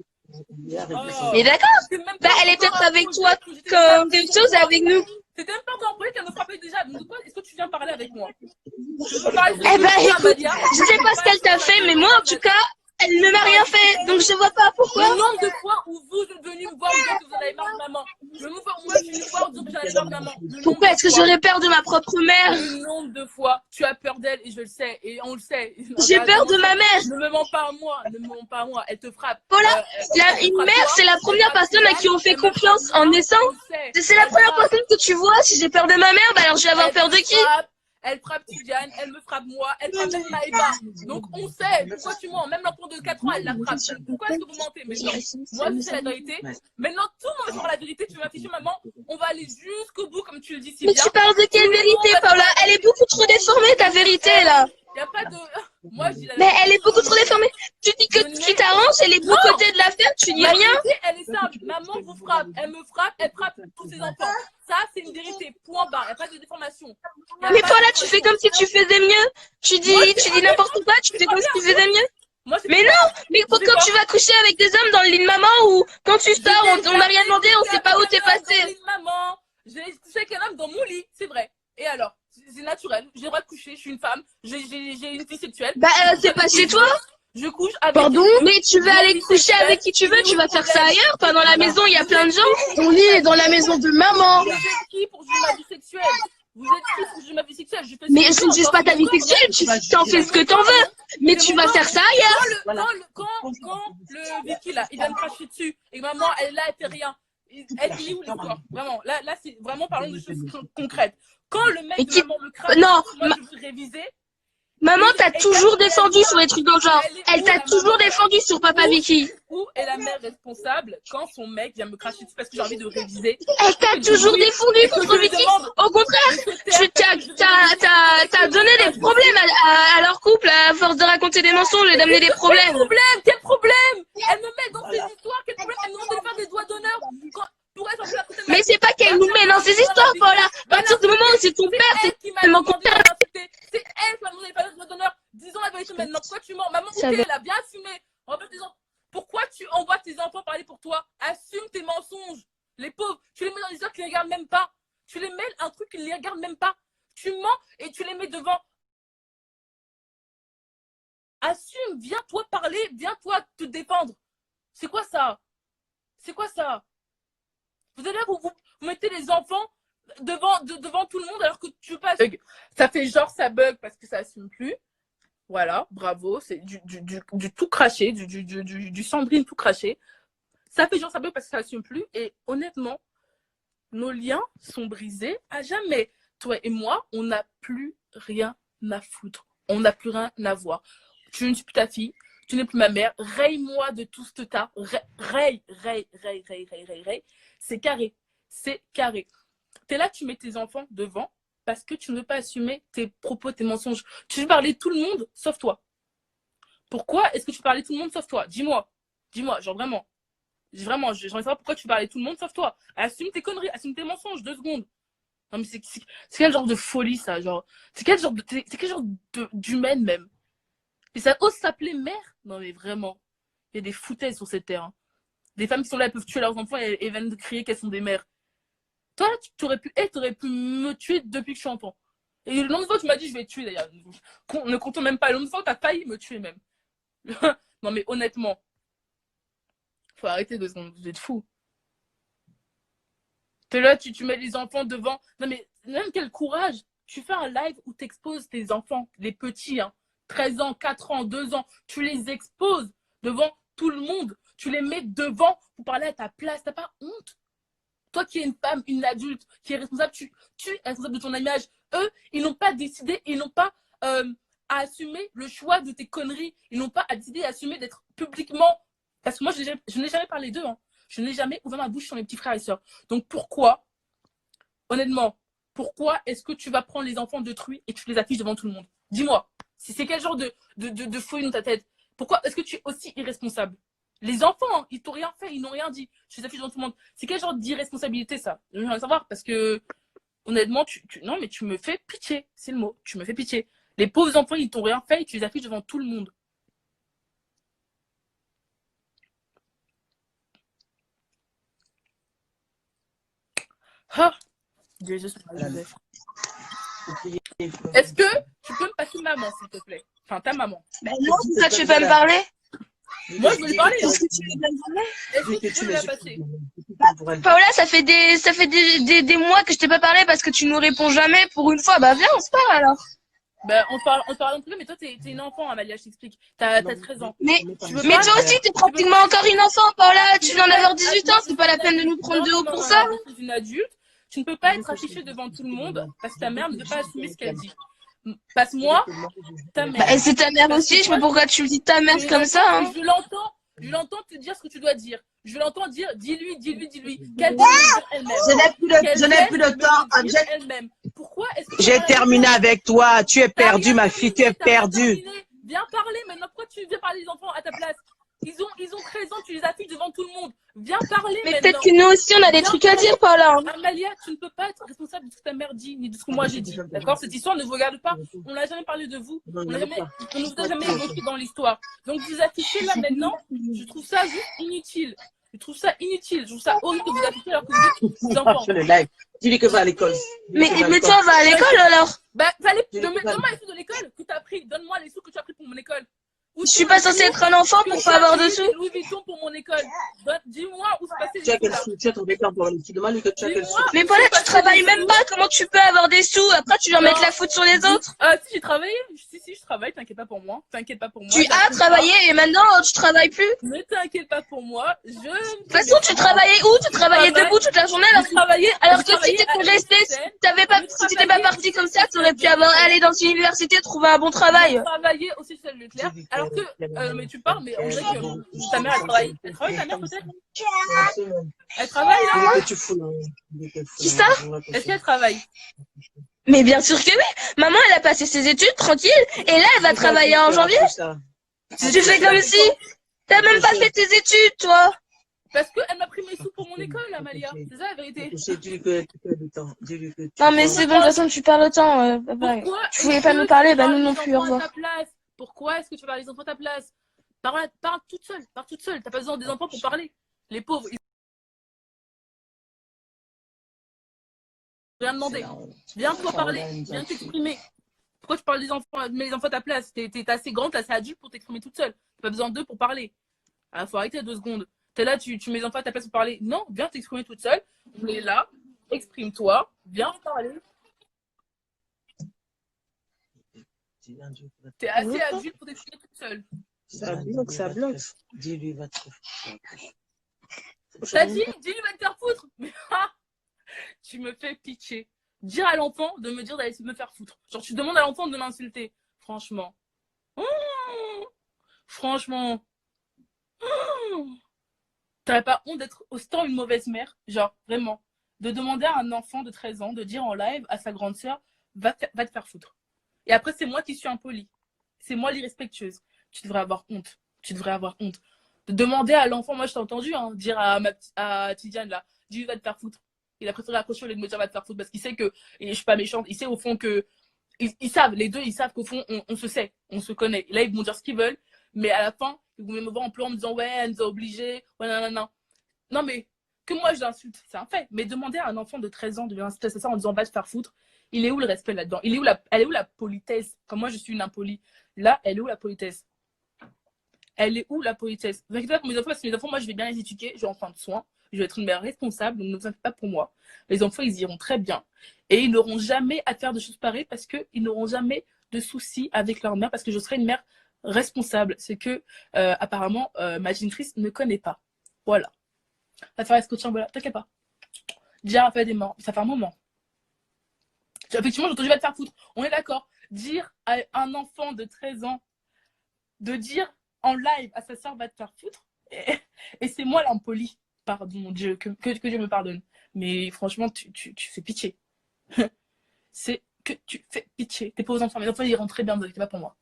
Mais d'accord. Bah elle est peut-être avec toi comme quelque chose avec nous. C'était même pas encore en projet qu'elle me frappait déjà. Donc quoi, est-ce que tu viens parler avec moi? Eh ben écoute, je sais pas ce qu'elle t'a fait, mais moi en tout cas, elle ne m'a rien fait, donc je vois pas pourquoi. Le nombre de fois où vous êtes venus me voir dire que vous en avez marre de maman. Le nombre de fois où moi je suis venue voir dire que j'en avais marre de maman. Pourquoi est-ce que j'aurais peur de ma propre mère? Le nombre de fois, tu as peur d'elle et je le sais, et on le sait. J'ai peur de ma mère. Ne me mens pas à moi, ne me mens pas à moi, elle te frappe. Voilà, une mère, c'est la première personne à qui on fait confiance en naissant. C'est la première personne que tu vois. Si j'ai peur de ma mère, bah alors je vais avoir peur de qui? Elle frappe Tidiane, elle me frappe moi, elle frappe même Maïba. Donc on sait, pourquoi tu mens? Même l'enfant de 4 ans, elle la frappe. Pourquoi est-ce que vous mentez? Mais non, moi je sais la vérité. Maintenant tout le monde saura la vérité, tu vas afficher maman, on va aller jusqu'au bout comme tu le dis si bien. Mais tu parles de quelle vérité, Paula? Elle est beaucoup trop déformée ta vérité là. Y a pas de... Moi, je dis la mais elle est beaucoup trop déformée. Tu dis que ce qui t'arrange, c'est les beaux côtés de l'affaire, tu dis rien. Elle est simple. Maman vous frappe, elle me frappe, elle frappe tous ses enfants. Ça, c'est une vérité. Point barre. Y a pas de déformation. Mais Paula, tu fais comme si tu faisais mieux. Tu dis n'importe quoi, tu fais comme si tu faisais mieux. Mais non, mais quand tu vas coucher avec des hommes dans le lit de maman ou quand tu sors, on n'a rien demandé, on sait pas où t'es passé. Maman, j'ai couché avec un homme dans mon lit, c'est vrai. Et alors? C'est naturel, j'ai le droit de coucher, je suis une femme, j'ai une vie sexuelle. Bah c'est pas chez toi. Je couche avec... Pardon? Mais tu veux aller coucher avec qui tu veux, tu vas faire ça ailleurs, pas dans la maison, il y a plein de gens. Ton lit est dans la maison de maman. Vous êtes qui pour juger ma vie sexuelle? Vous êtes qui pour juger ma vie sexuelle? Mais je ne juge pas ta vie sexuelle, tu t'en fais ce que t'en veux. Mais tu vas faire ça ailleurs. Quand le Vicky là, il va me cracher dessus, et maman, elle est là, elle fait rien. Elle est où l'histoire? Vraiment, là c'est vraiment parlons de choses concrètes. Quand le mec de maman me crache, moi je veux réviser. Maman t'a toujours défendu sur les trucs dans le genre. Elle t'a toujours défendu sur Papa Vicky. Où est la mère responsable quand son mec vient me cracher dessus parce que j'ai envie de réviser? Elle t'a toujours défendu contre Vicky. Au contraire, t'as donné des problèmes à leur couple à force de raconter des mensonges et d'amener des problèmes. Quel problème? Elle me met dans ces histoires, quel problème? Elle me demande de lui faire des doigts d'honneur. Mais c'est pas qu'elle nous met dans ces histoires, Paula. À partir du moment où c'est ton père, c'est tellement ton père. C'est elle qui m'a demandé de faire des doigts d'honneur. Disons la vérité maintenant. Pourquoi tu mens? Maman, elle a bien assumé. Pourquoi tu envoies tes enfants parler pour toi? Assume tes mensonges. Les pauvres, tu les mets dans des histoires qui ne les regardent même pas. Tu les mets un truc qui ne les regarde même pas. Tu mens et tu les mets devant. Assume, viens toi parler, viens toi te défendre. C'est quoi ça? C'est quoi ça? Vous êtes là, vous mettez les enfants devant tout le monde alors que tu veux pas. Ça fait genre ça bug parce que ça assume plus. Voilà, bravo, c'est du tout craché, du Sandrine tout craché. Ça fait genre ça bug parce que ça assume plus. Et honnêtement, nos liens sont brisés à jamais. Toi et moi, on n'a plus rien à foutre. On n'a plus rien à voir. Tu ne suis plus ta fille, tu n'es plus ma mère. Raye-moi de tout ce tas. Raye. C'est carré. C'est carré. T'es là, tu mets tes enfants devant parce que tu ne veux pas assumer tes propos, tes mensonges. Tu veux parler tout le monde sauf toi. Pourquoi est-ce que tu veux parler tout le monde sauf toi? Dis-moi, genre vraiment. Vraiment, j'aimerais savoir pourquoi tu veux parler tout le monde sauf toi. Assume tes conneries, assume tes mensonges, 2 secondes. Non mais c'est quel genre de folie ça, genre. C'est quel genre d'humaine même. Et ça ose s'appeler mère? Non mais vraiment. Il y a des foutaises sur cette terre. Hein. Des femmes qui sont là, elles peuvent tuer leurs enfants et viennent de crier qu'elles sont des mères. Toi, t'aurais pu me tuer depuis que je suis enfant. Et le nombre de fois tu m'as dit je vais te tuer d'ailleurs. Ne comptons même pas. Le nombre de fois t'as failli me tuer même. Non mais honnêtement. Faut arrêter 2 secondes. Vous êtes fous. T'es là, tu mets les enfants devant. Non mais même quel courage. Tu fais un live où t'exposes tes enfants, les petits, hein, 13 ans, 4 ans, 2 ans. Tu les exposes devant tout le monde. Tu les mets devant pour parler à ta place. T'as pas honte? Toi qui es une femme, une adulte, qui est responsable, tu es responsable de ton image. Eux, ils n'ont pas décidé, ils n'ont pas à assumer le choix de tes conneries. Ils n'ont pas à décider, à assumer d'être publiquement. Parce que moi, je n'ai jamais parlé d'eux. Hein. Je n'ai jamais ouvert ma bouche sur mes petits frères et sœurs. Donc pourquoi, honnêtement, pourquoi est-ce que tu vas prendre les enfants d'autrui et tu les affiches devant tout le monde? Dis-moi, c'est quel genre de fouille dans ta tête? Pourquoi est-ce que tu es aussi irresponsable? Les enfants, hein, ils t'ont rien fait, ils n'ont rien dit. Je les affiche devant tout le monde. C'est quel genre d'irresponsabilité, ça? Je veux savoir, parce que, honnêtement, non, mais tu me fais pitié. C'est le mot. Tu me fais pitié. Les pauvres enfants, ils t'ont rien fait et tu les affiches devant tout le monde. Ah, Jésus, est-ce que tu peux me passer maman, s'il te plaît? Enfin, ta maman. Ben non, ça, tu veux pas me parler? Moi, je veux lui parler. Est-ce que tu veux pas me parler? Est-ce que tu peux me la passer? Paola, ça fait des mois que je t'ai pas parlé parce que tu nous réponds jamais. Pour une fois, bah viens, on se parle alors. Ben, on te parle un peu, mais toi, t'es une enfant, Amalia, je t'explique. T'as 13 ans. Mais toi aussi, t'es pratiquement encore une enfant, Paola. Tu viens d'avoir 18 ans, c'est pas la peine de nous prendre de haut pour ça. Tu es une adulte. Tu ne peux pas être affichée devant tout le monde parce que ta mère ne veut pas assumer ce qu'elle dit. Passe-moi ta mère. Bah, c'est ta mère aussi, je sais pas pourquoi tu me dis ta mère comme ça. Hein. Je l'entends te dire ce que tu dois dire. Je l'entends dire, dis-lui. Qu'elle vient de dire elle-même. Je n'ai plus de temps. Elle-même. Pourquoi est-ce que j'ai terminé avec toi. Tu es perdue, ma fille, tu es perdue. Viens parler maintenant. Pourquoi tu viens parler des enfants à ta place? Ils ont 13 ans, tu les affiches devant tout le monde. Viens parler mais peut-être que nous aussi, on a des trucs à dire, Paola. Amalia, tu ne peux pas être responsable de ce que ta mère dit, ni de ce que moi j'ai dit. D'accord? Cette histoire ne vous regarde pas. On n'a jamais parlé de vous. On ne vous a jamais évoqué dans l'histoire. Donc, vous affichez là maintenant. Je trouve ça juste inutile. Je trouve ça horrible que vous affichez alors que vous êtes des enfants. Dis-lui que va à l'école. Mais toi, va à l'école alors? Bah, donne-moi les sous de l'école que tu as pris. Donne-moi les sous que tu as pris pour mon école. Je suis pas censée être un enfant pour pas avoir de sous. Louis Vuitton pour mon école. Dis-moi où se passer les sous. Tu as trouvé quand pour les sous. Demande-lui que tu as quel sous. Mais Paula, tu travailles même pas. Comment tu peux avoir des sous? Après, tu vas mettre la faute sur les autres. Si, j'ai travaillé. Si, je travaille. T'inquiète pas pour moi. Tu as travaillé et maintenant, tu travailles plus. Ne t'inquiète pas pour moi. De toute façon, tu travaillais où? Tu travaillais debout toute la journée alors que si t'étais resté, si t'étais pas parti comme ça, t'aurais pu aller dans une université, trouver un bon travail. J'ai travaillé aussi chez Leclerc. Alors que, mais tu parles, mais on dirait que ta mère, elle travaille. Elle travaille, ta mère, peut-être? Elle travaille, là? Qui ça? Est-ce qu'elle travaille? Mais bien sûr que oui. Maman, elle a passé ses études tranquille. Et là, elle va travailler en janvier. Tu fais comme si t'as même pas fait tes études, toi. Parce qu'elle m'a pris mes sous pour mon école, Amalia. C'est ça la vérité. Non, mais c'est bon, de toute façon, tu perds le temps. Tu voulais pas nous parler, bah nous non plus, au revoir. Pourquoi est-ce que tu parles des enfants à ta place? Parle toute seule. T'as pas besoin des enfants pour parler. Les pauvres, ils rien demandé. Viens toi parler, viens t'exprimer. Pourquoi tu parles des enfants, mets les enfants à ta place? T'es assez grande, t'es assez adulte pour t'exprimer toute seule. T'as pas besoin d'eux pour parler. Alors, faut arrêter 2 secondes. T'es là, tu mets les enfants à ta place pour parler. Non, viens t'exprimer toute seule. On est là. exprime-toi, viens parler. T'es assez adulte pour t'exprimer toute seule. Ça bloque, ça bloque. Dis-lui, va te T'as dit, dis-lui va te faire foutre. Mais tu me fais pitié. Dire à l'enfant de me dire d'aller me faire foutre. Genre, tu demandes à l'enfant de m'insulter. Franchement. Franchement. T'aurais pas honte d'être autant une mauvaise mère? Genre, vraiment. De demander à un enfant de 13 ans de dire en live à sa grande sœur, va te faire foutre. Et après, c'est moi qui suis impolie. C'est moi l'irrespectueuse. Tu devrais avoir honte. Tu devrais avoir honte. De demander à l'enfant, moi je t'ai entendu dire à Tidiane là, dis va te faire foutre. Il a préféré accrocher au lieu de me dire va te faire foutre parce qu'il sait que, et je suis pas méchante, il sait au fond que, ils savent, les deux ils savent qu'au fond on se sait, on se connaît. Et là ils vont dire ce qu'ils veulent, mais à la fin, ils vont me voir en pleurant en me disant ouais, elle nous a obligés, ouais, non, non, non. Non mais, que moi je l'insulte, c'est un fait. Mais demander à un enfant de 13 ans de lui insulter ça en disant va te faire foutre, il est où le respect là-dedans? Elle est où la politesse? Comme moi je suis une impolie. Là, elle est où la politesse? Elle est où la politesse? Ne vous inquiétez pas pour mes enfants, parce que mes enfants, moi, je vais bien les éduquer, je vais en prendre soin, je vais être une mère responsable, donc ne vous inquiétez pas pour moi. Les enfants, ils iront très bien. Et ils n'auront jamais à faire de choses pareilles parce qu'ils n'auront jamais de soucis avec leur mère, parce que je serai une mère responsable. C'est que, apparemment, ma génitrice ne connaît pas. Voilà. Ça fait escotcher, voilà, t'inquiète pas. Déjà, fait des morts, ça fait un moment. Effectivement, j'ai entendu va te faire foutre. On est d'accord. Dire à un enfant de 13 ans de dire en live à sa soeur va te faire foutre. Et c'est moi l'impoli. Pardon, Dieu, que Dieu me pardonne. Mais franchement, tu fais pitié. C'est que tu fais pitié. Tes pauvres enfants. Mes enfants, ils iront très bien, vous inquiétez pas pour moi.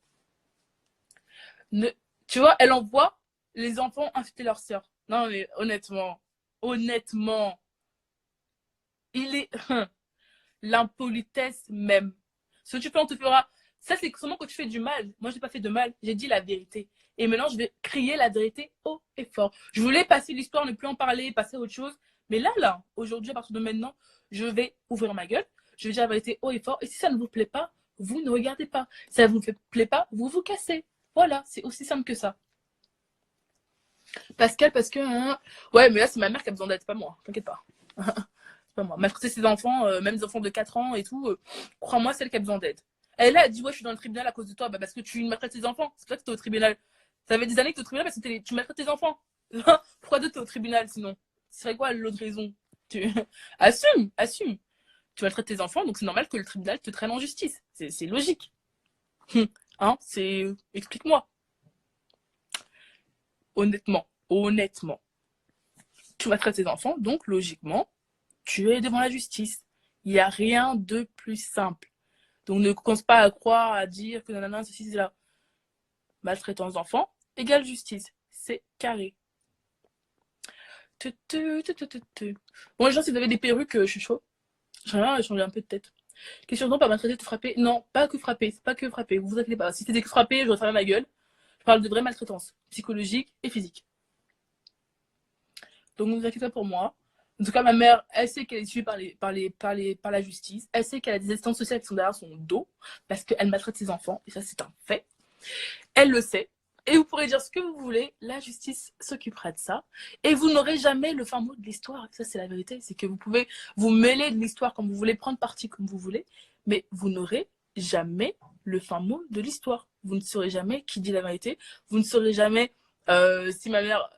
Tu vois, elle envoie les enfants insulter leur soeur. Non, mais honnêtement, il est l'impolitesse même. Ce que tu fais, on te fera. Ça, c'est seulement quand tu fais du mal. Moi, je n'ai pas fait de mal. J'ai dit la vérité. Et maintenant, je vais crier la vérité haut et fort. Je voulais passer l'histoire, ne plus en parler, passer à autre chose. Mais là, aujourd'hui, à partir de maintenant, je vais ouvrir ma gueule. Je vais dire la vérité haut et fort. Et si ça ne vous plaît pas, vous ne regardez pas. Si ça ne vous plaît pas, vous vous cassez. Voilà, c'est aussi simple que ça. Pascal, parce que... ouais, mais là, c'est ma mère qui a besoin d'aide, pas moi. T'inquiète pas. C'est pas moi. Maltraiter ses enfants, même des enfants de 4 ans et tout, crois-moi, c'est elle qui a besoin d'aide. Elle là, elle dit ouais, je suis dans le tribunal à cause de toi, bah, parce que tu maltraites tes enfants. C'est pour ça que t'es au tribunal. Ça fait des années que t'es au tribunal parce que tu maltraites tes enfants. Pourquoi d'autres t'es au tribunal sinon? Ce serait quoi l'autre raison? Assume. Tu maltraites tes enfants, donc c'est normal que le tribunal te traîne en justice. C'est logique. Hein, explique-moi. Honnêtement. Tu maltraites tes enfants, donc logiquement, tu es devant la justice. Il n'y a rien de plus simple. Donc ne commence pas à croire, à dire que nanana, ceci, cela. Maltraitance d'enfants égale justice. C'est carré. Bon, les gens, si vous avez des perruques, je suis chaud. J'aimerais changer un peu de tête. Question non, pas maltraiter, te frapper. Non, pas que frapper. C'est pas que frapper. Vous vous inquiétez pas. Si c'était que frapper, je vais fermer ma gueule. Je parle de vraie maltraitance. Psychologique et physique. Donc ne vous inquiétez pas pour moi. En tout cas, ma mère, elle sait qu'elle est suivie par la justice. Elle sait qu'elle a des assistantes sociales qui sont derrière son dos parce qu'elle maltraite ses enfants. Et ça, c'est un fait. Elle le sait. Et vous pourrez dire ce que vous voulez. La justice s'occupera de ça. Et vous n'aurez jamais le fin mot de l'histoire. Ça, c'est la vérité. C'est que vous pouvez vous mêler de l'histoire comme vous voulez, prendre parti comme vous voulez. Mais vous n'aurez jamais le fin mot de l'histoire. Vous ne saurez jamais qui dit la vérité. Vous ne saurez jamais si ma mère...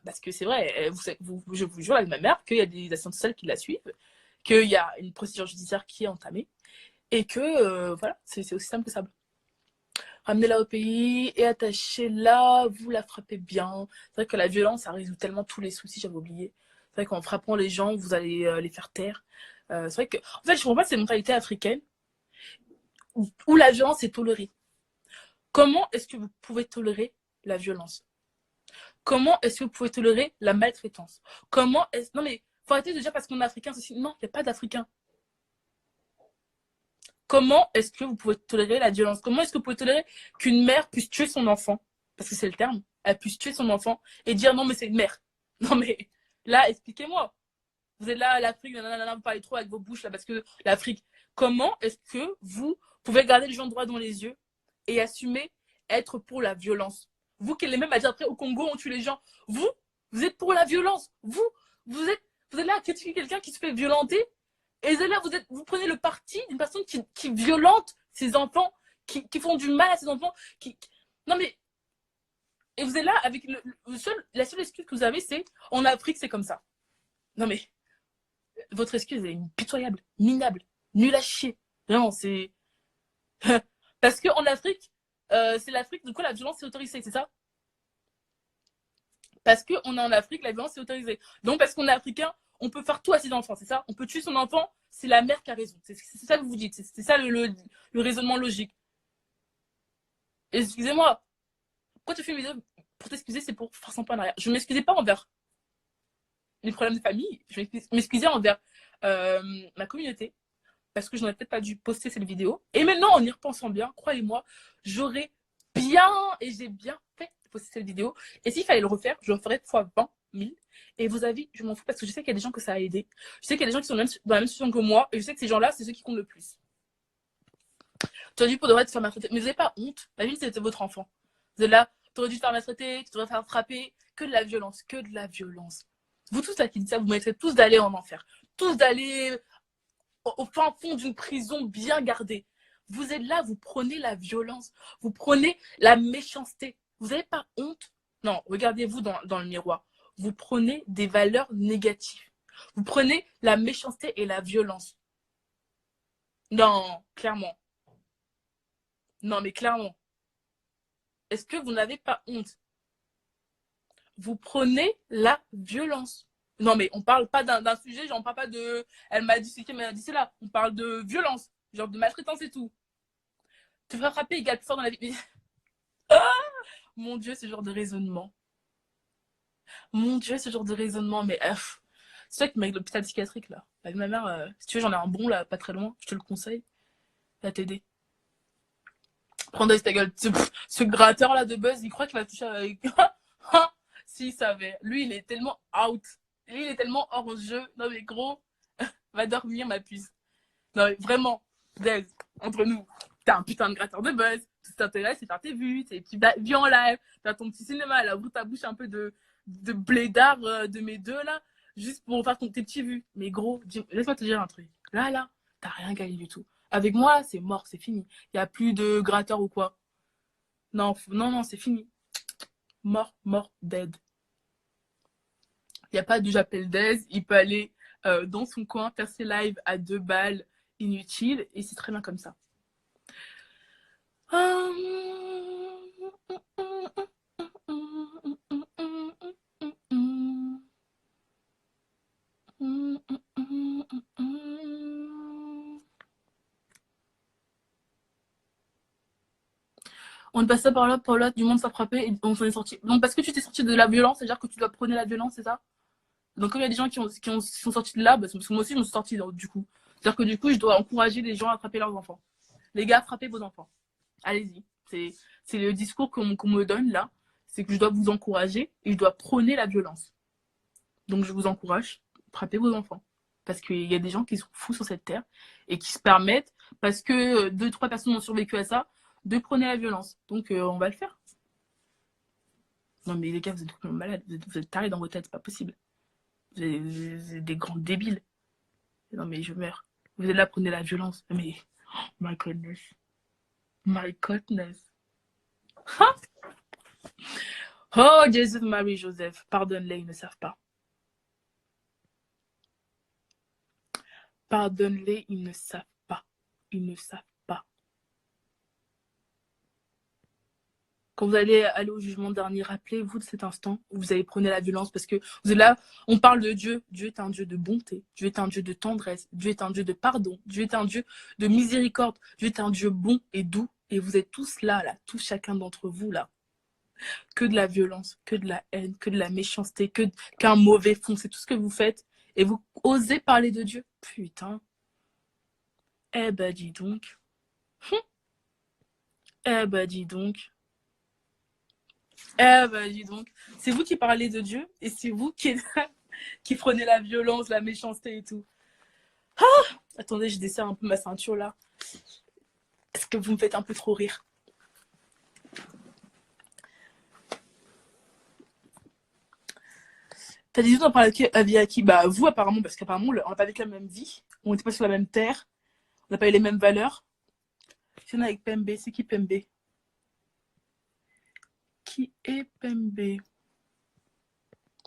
parce que c'est vrai, je vous jure avec ma mère qu'il y a des assistantes sociales qui la suivent, qu'il y a une procédure judiciaire qui est entamée, et que voilà, c'est aussi simple que ça. Ramenez-la au pays et attachez-la, vous la frappez bien. C'est vrai que la violence, ça résout tellement tous les soucis, j'avais oublié. C'est vrai qu'en frappant les gens, vous allez les faire taire. C'est vrai que, en fait, je comprends pas cette mentalité africaine où la violence est tolérée. Comment est-ce que vous pouvez tolérer la violence? Comment est-ce que vous pouvez tolérer la maltraitance? Non mais, faut arrêter de dire parce qu'on est africain, ceci. Non, il n'y a pas d'Africain. Comment est-ce que vous pouvez tolérer la violence? Comment est-ce que vous pouvez tolérer qu'une mère puisse tuer son enfant? Parce que c'est le terme. Elle puisse tuer son enfant et dire non mais c'est une mère. Non mais, là, expliquez-moi. Vous êtes là, l'Afrique, vous parlez trop avec vos bouches là parce que l'Afrique. Comment est-ce que vous pouvez regarder les gens droit dans les yeux et assumer être pour la violence? Vous qui êtes les mêmes à dire après au Congo on tue les gens. Vous êtes pour la violence. Vous êtes là à critiquer quelqu'un qui se fait violenter Et là, vous prenez le parti d'une personne qui violente ses enfants, qui font du mal à ses enfants. Non, mais. Et vous êtes là avec la seule excuse que vous avez, c'est en Afrique, c'est comme ça. Non, mais. Votre excuse est pitoyable, minable, nulle à chier. Vraiment, c'est. Parce qu'en Afrique, c'est l'Afrique, du coup, la violence est autorisée, c'est ça? Parce qu'on est en Afrique, la violence est autorisée. Donc, parce qu'on est africain, on peut faire tout à ses enfants, c'est ça? On peut tuer son enfant, c'est la mère qui a raison. C'est ça que vous dites, c'est ça le raisonnement logique. Excusez-moi, quand tu fais une vidéo pour t'excuser, c'est pour faire son pas en arrière. Je ne m'excusais pas envers les problèmes de famille, je m'excusais envers ma communauté, parce que je n'aurais peut-être pas dû poster cette vidéo. Et maintenant, en y repensant bien, croyez-moi, j'aurais bien, et j'ai bien fait de poster cette vidéo. Et s'il fallait le refaire, je le ferais fois 20 000. Et vos avis, je m'en fous, parce que je sais qu'il y a des gens que ça a aidé. Je sais qu'il y a des gens qui sont dans la même situation que moi, et je sais que ces gens-là, c'est ceux qui comptent le plus. Tu as dû pour de vrai te faire maltraiter. Mais vous n'avez pas honte. La vie, c'était votre enfant. Vous êtes là, tu aurais dû te faire maltraiter, tu devrais te faire frapper. Que de la violence, que de la violence. Vous tous là qui dites ça, vous mériterez tous d'aller en enfer. Tous d'aller au fin fond d'une prison bien gardée. Vous êtes là, vous prenez la violence, vous prenez la méchanceté. Vous n'avez pas honte? Non, regardez-vous dans le miroir. Vous prenez des valeurs négatives. Vous prenez la méchanceté et la violence. Non, clairement. Non, mais clairement. Est-ce que vous n'avez pas honte? Vous prenez la violence. Non, mais on parle pas d'un sujet, genre on parle pas de elle m'a dit ce qu'elle m'a dit cela. On parle de violence, genre de maltraitance et tout. Te faire frapper égale plus fort dans la vie. Ah, mon Dieu, ce genre de raisonnement. Mon Dieu, ce genre de raisonnement. Mais c'est toi qui m'as avec l'hôpital psychiatrique là. Avec ma mère, si tu veux, j'en ai un bon là, pas très loin. Je te le conseille. Va t'aider. Prends ta gueule. Ce gratteur là de buzz, il croit qu'il va toucher avec. S'il savait. Lui, il est tellement out. Lui, il est tellement hors jeu. Non, mais gros, va dormir, ma puce. Non, mais vraiment, Dez, entre nous, t'es un putain de gratteur de buzz. Tout ce qui t'intéresse, c'est faire tes vues, tes petits vues en live. T'as ton petit cinéma, là, ouvre ta bouche un peu de blédard de mes deux, là, juste pour faire tes petits vues. Mais gros, laisse-moi te dire un truc. Là, t'as rien gagné du tout. Avec moi, c'est mort, c'est fini. Il n'y a plus de gratteur ou quoi. Non, c'est fini. Mort, dead. Il n'y a pas de j'appelle Dez, il peut aller dans son coin, faire ses lives à 2 balles inutiles, et c'est très bien comme ça. On est passé par là, du monde s'est frappé, et on s'en est sorti. Donc parce que tu t'es sorti de la violence, c'est-à-dire que tu dois prôner la violence, c'est ça? Donc comme il y a des gens qui sont sortis de là, parce que moi aussi je me suis sortie du coup. C'est-à-dire que du coup, je dois encourager les gens à frapper leurs enfants. Les gars, frappez vos enfants. Allez-y. C'est le discours qu'on me donne là. C'est que je dois vous encourager et je dois prôner la violence. Donc je vous encourage, frappez vos enfants. Parce qu'il y a des gens qui sont fous sur cette terre et qui se permettent, parce que 2-3 personnes ont survécu à ça, de prôner la violence. Donc on va le faire. Non mais les gars, vous êtes complètement malades. Vous êtes tarés dans vos têtes, c'est pas possible. Vous êtes des grands débiles. Non mais je meurs. Vous êtes là, prenez la violence. Mais, oh, my goodness. My goodness. Huh? Oh, Jésus, Marie, Joseph. Pardonne-les, ils ne savent pas. Pardonne-les, ils ne savent pas. Ils ne savent pas. Quand vous allez aller au jugement dernier, rappelez-vous de cet instant où vous allez prôner la violence, parce que vous êtes là, on parle de Dieu. Dieu est un Dieu de bonté. Dieu est un Dieu de tendresse. Dieu est un Dieu de pardon. Dieu est un Dieu de miséricorde. Dieu est un Dieu bon et doux. Et vous êtes tous là, tous chacun d'entre vous, là. Que de la violence, que de la haine, que de la méchanceté, qu'un mauvais fond. C'est tout ce que vous faites. Et vous osez parler de Dieu. Putain. Eh ben, dis donc. Eh ben, dis donc. Eh ben, dis donc. C'est vous qui parlez de Dieu et c'est vous qui prenez la violence, la méchanceté et tout. Ah, attendez, je desserre un peu ma ceinture là. Est-ce que vous me faites un peu trop rire? T'as dit on parlait à qui? Bah, vous, apparemment, parce qu'apparemment, on n'a pas vécu la même vie. On n'était pas sur la même terre. On n'a pas eu les mêmes valeurs. Si on est avec Pembe, c'est qui Pembe? Qui est Pembe?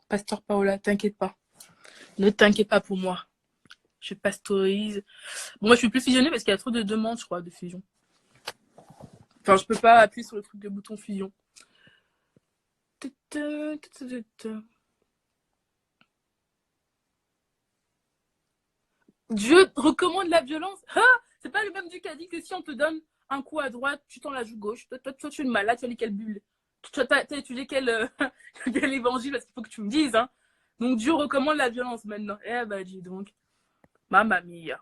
Pasteur Paola, t'inquiète pas. Ne t'inquiète pas pour moi. Je pastorise. Bon, moi, je suis plus fusionnée parce qu'il y a trop de demandes, je crois, de fusion. Enfin, je peux pas appuyer sur le truc de bouton fusion. Dieu recommande la violence. Ah, c'est pas le même Dieu qui a dit que si on te donne un coup à droite, tu tends la joue gauche. Toi, tu es une malade, tu as lu quelle bulle? Tu as étudié quel, quel évangile? Parce qu'il faut que tu me dises. Hein. Donc Dieu recommande la violence maintenant. Eh ben, dis donc. Mamma mia.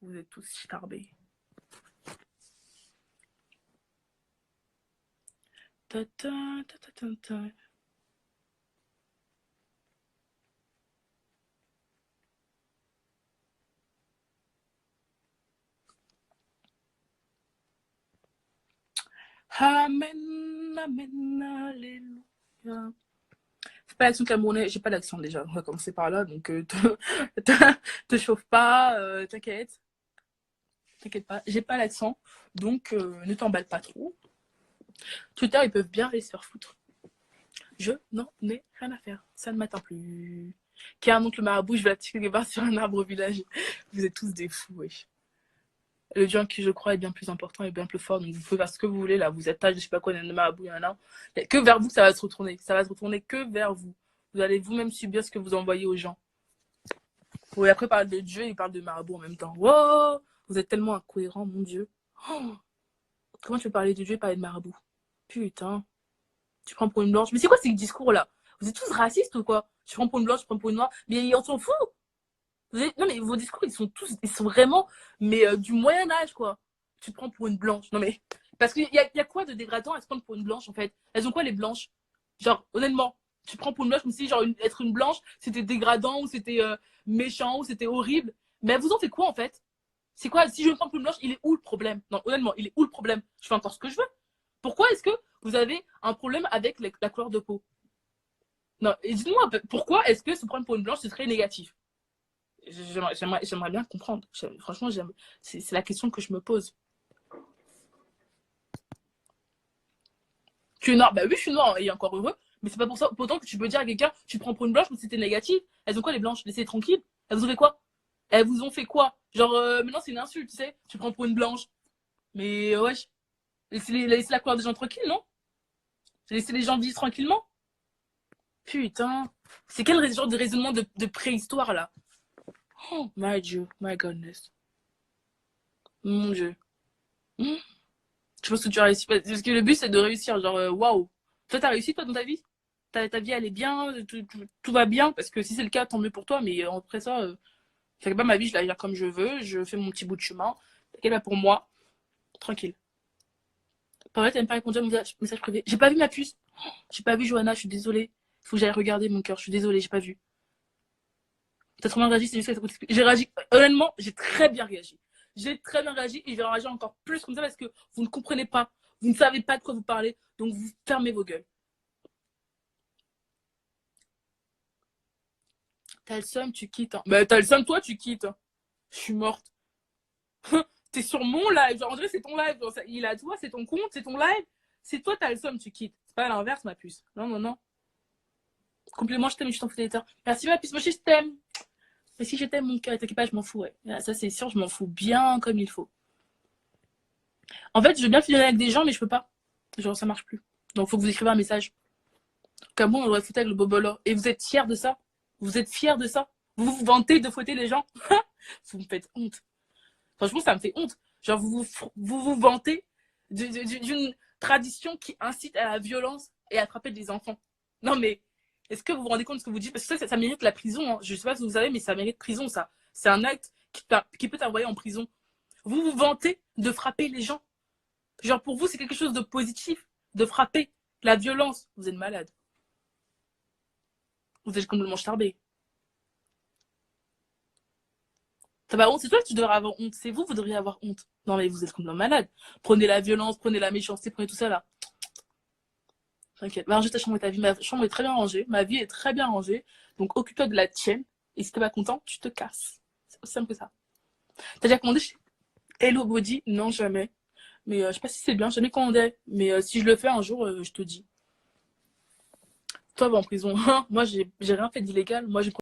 Vous êtes tous charbés. Ta ta ta ta ta ta. Amen, amen, alléluia. C'est pas l'accent camerounais, j'ai pas d'accent déjà, on va commencer par là, donc te chauffe pas, t'inquiète. T'inquiète pas, j'ai pas l'accent, donc ne t'emballe pas trop. Twitter, ils peuvent bien aller se faire foutre. Je n'en ai rien à faire, ça ne m'atteint plus. Qui a un oncle marabout, je vais la quelque part sur un arbre au village. Vous êtes tous des fous, wesh. Le Dieu en qui je crois est bien plus important et bien plus fort. Donc vous pouvez faire ce que vous voulez là. Vous êtes âge, je sais pas quoi, il y en a marabout, il y en a. Que vers vous, ça va se retourner. Ça va se retourner que vers vous. Vous allez vous-même subir ce que vous envoyez aux gens. Oui, après, parle de Dieu et parle de marabout en même temps. Wow, vous êtes tellement incohérents, mon Dieu. Oh, comment tu peux parler de Dieu et parler de marabout? Putain. Tu prends pour une blanche. Mais c'est quoi ces discours-là? Vous êtes tous racistes ou quoi? Tu prends pour une blanche, tu prends pour une noire. Mais on s'en fout. Non, mais vos discours, ils sont vraiment, mais du Moyen-Âge, quoi. Tu te prends pour une blanche. Non, mais. Parce qu'il y a quoi de dégradant à se prendre pour une blanche, en fait? Elles ont quoi, les blanches? Genre, honnêtement, tu te prends pour une blanche comme si, genre, être une blanche, c'était dégradant, ou c'était méchant, ou c'était horrible. Mais elles vous en fait quoi, en fait? C'est quoi? Si je me prends pour une blanche, il est où le problème? Non, honnêtement, il est où le problème? Je fais encore ce que je veux. Pourquoi est-ce que vous avez un problème avec la couleur de peau? Non, et dites-moi, pourquoi est-ce que se prendre pour une blanche, ce serait négatif? J'aimerais bien comprendre. Franchement, c'est la question que je me pose. Tu es noir? Bah oui, je suis noir et encore heureux. Mais c'est pas pour ça, pourtant que tu peux dire à quelqu'un, tu te prends pour une blanche, mais c'était négatif. Elles ont quoi, les blanches? Laissez tranquilles. Elles vous ont fait quoi? Elles vous ont fait quoi? Genre, maintenant c'est une insulte, tu sais. Tu te prends pour une blanche. Mais wesh. Laissez la couleur des gens tranquilles, non? Laissez les gens vivre tranquillement. Putain. C'est quel genre de raisonnement de préhistoire là? Oh, my Dieu, my goodness. Mon Dieu. Je pense que tu as réussi. Parce que le but, c'est de réussir. Genre, waouh. Toi, t'as réussi, toi, dans ta vie? Ta vie, elle est bien, tout va bien. Parce que si c'est le cas, tant mieux pour toi. Mais après ça, c'est pas ma vie, je la gère comme je veux. Je fais mon petit bout de chemin. T'inquiète pas pour moi. Tranquille. Par vrai, t'as même pas répondu à mon message privé. J'ai pas vu ma puce. J'ai pas vu Johanna, je suis désolée. Faut que j'aille regarder mon cœur. Je suis désolée, j'ai pas vu. T'as trop bien réagi, c'est juste que j'ai réagi. Honnêtement, j'ai très bien réagi. J'ai très bien réagi et je vais réagir encore plus comme ça parce que vous ne comprenez pas. Vous ne savez pas de quoi vous parlez. Donc vous fermez vos gueules. T'as le seum, tu quittes. Hein. Bah, t'as le seum, toi, tu quittes. Hein. Je suis morte. T'es sur mon live. Genre, en vrai, c'est ton live. Genre, il a toi, c'est ton compte, c'est ton live. C'est toi, t'as le seum, tu quittes. C'est pas l'inverse, ma puce. Non, non, non. Complètement, je t'aime, je t'en fous des temps. Merci, ma puce. Moi, je t'aime. Mais si je t'aime, mon cœur, t'inquiète pas, je m'en fous. Ouais. Ça, c'est sûr, je m'en fous bien comme il faut. En fait, je veux bien fusionner avec des gens, mais je peux pas. Genre, ça marche plus. Donc, faut que vous écrivez un message. Comme moi, on devrait foutre avec le bobolo. Et vous êtes fiers de ça? Vous êtes fiers de ça? Vous vous vantez de fouetter les gens? Vous me faites honte. Franchement, ça me fait honte. Genre, vous vantez d'une tradition qui incite à la violence et à attraper des enfants. Non, mais est-ce que vous vous rendez compte de ce que vous dites? Parce que ça mérite la prison. Hein. Je sais pas si vous savez, mais ça mérite prison, ça. C'est un acte qui peut t'envoyer en prison. Vous vous vantez de frapper les gens. Genre, pour vous, c'est quelque chose de positif, de frapper. La violence, vous êtes malade. Vous êtes complètement starbé. T'as pas honte, c'est toi que tu devrais avoir honte. C'est vous devriez avoir honte. Non, mais vous êtes complètement malade. Prenez la violence, prenez la méchanceté, prenez tout ça là. T'inquiète. Va ranger ta chambre et ta vie. Ma chambre est très bien rangée. Ma vie est très bien rangée. Donc, occupe-toi de la tienne. Et si t'es pas content, tu te casses. C'est aussi simple que ça. T'as déjà commandé chez Hello Body? Non, jamais. Mais je sais pas si c'est bien. J'ai jamais commandé. Mais si je le fais un jour, je te dis. Toi, va en prison. Moi, j'ai rien fait d'illégal. Moi, j'ai